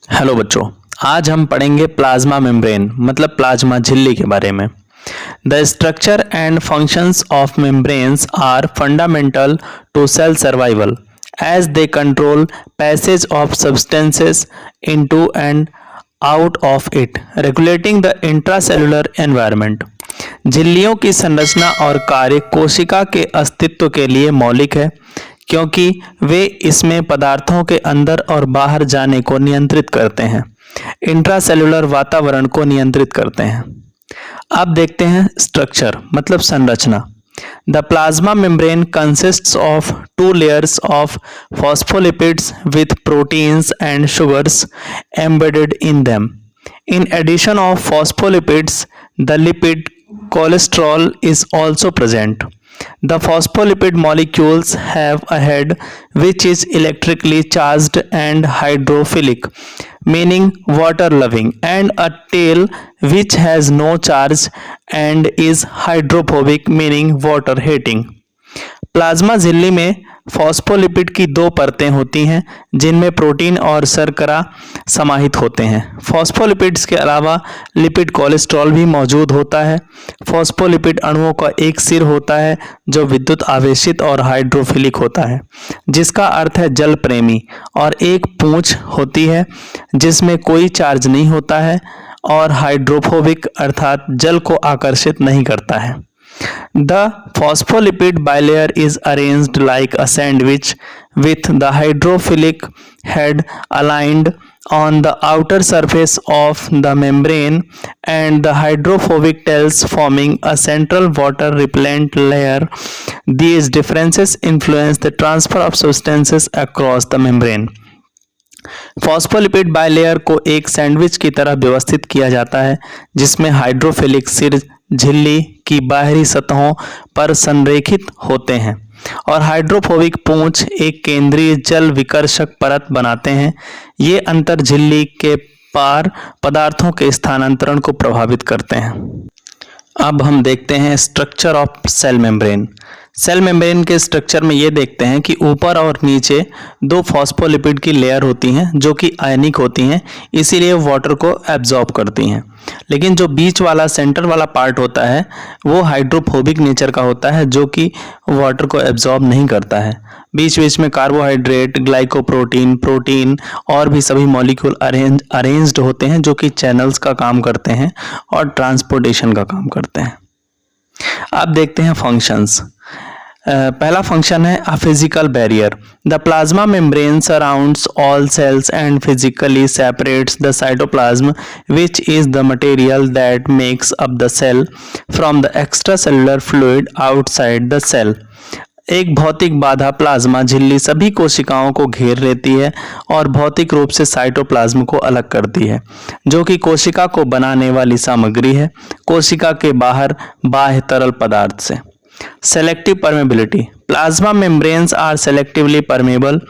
Hello बच्चों, आज हम पढ़ेंगे प्लाज्मा मेम्ब्रेन मतलब प्लाज्मा झिल्ली के बारे में। The structure and functions of membranes are fundamental to cell survival as they control passage of substances into and out of it, regulating the intracellular environment. झिल्लियों की संरचना और कार्य कोशिका के अस्तित्व के लिए मौलिक है, क्योंकि वे इसमें पदार्थों के अंदर और बाहर जाने को नियंत्रित करते हैं, इंट्रासेलुलर वातावरण को नियंत्रित करते हैं। अब देखते हैं स्ट्रक्चर मतलब संरचना। The plasma membrane consists of two layers of phospholipids with proteins and sugars embedded in them. In addition of phospholipids, the lipid cholesterol is also present. The phospholipid molecules have a head which is electrically charged and hydrophilic, meaning water loving, and a tail which has no charge and is hydrophobic, meaning water hating. Plasma झिल्ली में phospholipid की दो परतें होती हैं जिनमें protein और शर्करा समाहित होते हैं। फॉस्फोलिपिड्स के अलावा लिपिड कोलेस्ट्रॉल भी मौजूद होता है। फॉस्फोलिपिड अणुओं का एक सिर होता है जो विद्युत आवेशित और हाइड्रोफिलिक होता है, जिसका अर्थ है जल प्रेमी, और एक पूंछ होती है जिसमें कोई चार्ज नहीं होता है और हाइड्रोफोबिक अर्थात जल को आकर्षित नहीं करता है। The phospholipid bilayer is arranged like a sandwich with the hydrophilic head aligned on the outer surface of the membrane and the hydrophobic tails forming a central water repellent layer. These differences influence the transfer of substances across the membrane. Phospholipid bilayer को एक sandwich की तरह व्यवस्थित किया जाता है जिसमें hydrophilic सिर झिल्ली की बाहरी सतहों पर संरेखित होते हैं और हाइड्रोफोबिक पूंछ एक केंद्रीय जल विकर्षक परत बनाते हैं। ये अंतर झिल्ली के पार पदार्थों के स्थानांतरण को प्रभावित करते हैं। अब हम देखते हैं structure of cell membrane. Cell membrane के स्ट्रक्चर में ये देखते हैं कि ऊपर और नीचे दो फॉस्फोलिपिड की लेयर होती हैं जो कि आयनिक होती हैं, इसीलिए वाटर को एब्जॉर्ब करती हैं। लेकिन जो बीच वाला सेंटर वाला पार्ट होता है वो हाइड्रोफोबिक नेचर का होता है, जो कि वाटर को एब्जॉर्ब नहीं करता है। बीच बीच में कार्बोहाइड्रेट, ग्लाइकोप्रोटीन, प्रोटीन और भी सभी मॉलिक्यूल अरेंज्ड होते हैं जो कि चैनल्स का काम करते हैं और ट्रांसपोर्टेशन का काम करते हैं। अब देखते हैं फंक्शंस। पहला फंक्शन है a physical barrier. The plasma membrane surrounds all cells and physically separates the cytoplasm which is the material that makes up the cell from the extracellular fluid outside the cell. एक भौतिक बाधा plasma झिल्ली सभी कोशिकाओं को घेर लेती है और भौतिक रूप से साइटोप्लाज्म को अलग करती है, जो कि कोशिका को बनाने वाली सामग्री है, कोशिका के बाहर बाह्य तरल पदार्थ से। Selective permeability. Plasma membranes are selectively permeable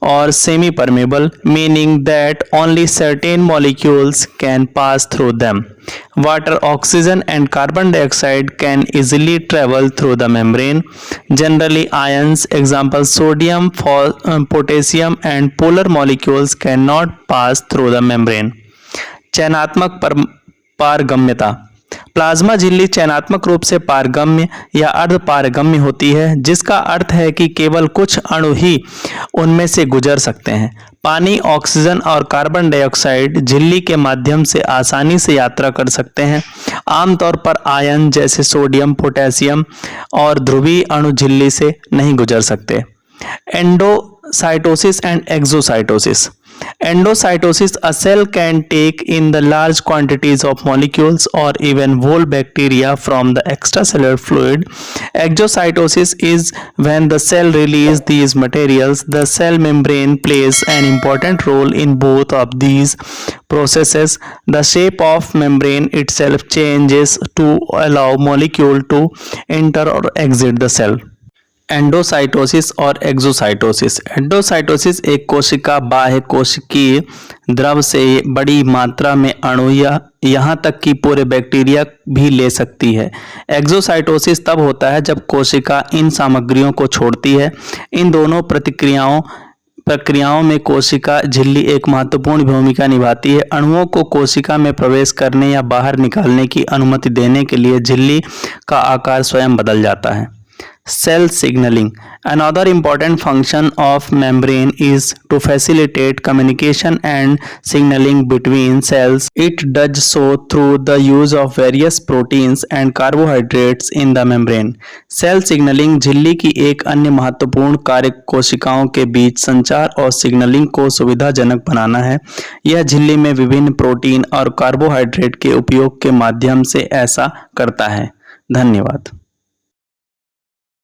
or semi-permeable, meaning that only certain molecules can pass through them. Water, oxygen and carbon dioxide can easily travel through the membrane. Generally, ions, example sodium, potassium and polar molecules cannot pass through the membrane. चयनात्मक पारगम्यता। Plasma झिल्ली चयनात्मक रूप से पारगम्य या अर्ध पारगम्य होती है, जिसका अर्थ है कि केवल कुछ अणु ही उनमें से गुजर सकते हैं। पानी, ऑक्सीजन और कार्बन डाइऑक्साइड झिल्ली के माध्यम से आसानी से यात्रा कर सकते हैं। आमतौर पर आयन जैसे सोडियम, पोटेशियम और ध्रुवीय अणु झिल्ली से नहीं गुजर सकते। Endocytosis and exocytosis. Endocytosis, a cell can take in the large quantities of molecules or even whole bacteria from the extracellular fluid. Exocytosis is when the cell releases these materials. The cell membrane plays an important role in both of these processes. The shape of membrane itself changes to allow molecule to enter or exit the cell. Endocytosis और exocytosis. Endocytosis एक कोशिका बाह्य कोशिकीय द्रव से बड़ी मात्रा में अणु या यहाँ तक कि पूरे बैक्टीरिया भी ले सकती है। एक्सोसाइटोसिस तब होता है जब कोशिका इन सामग्रियों को छोड़ती है। इन दोनों प्रतिक्रियाओं प्रक्रियाओं में कोशिका झिल्ली एक महत्वपूर्ण भूमिका निभाती है। अणुओं को कोशिका में प्रवेश करने या बाहर निकालने की अनुमति देने के लिए झिल्ली का आकार स्वयं बदल जाता है। Cell signaling. Another important function of membrane is to facilitate communication and signaling between cells. It does so through the use of various proteins and carbohydrates in the membrane. Cell signaling झिल्ली की एक अन्य महत्वपूर्ण कार्य कोशिकाओं के बीच संचार और सिग्नलिंग को सुविधाजनक बनाना है। यह झिल्ली में विभिन्न प्रोटीन और कार्बोहाइड्रेट के उपयोग के माध्यम से ऐसा करता है। धन्यवाद।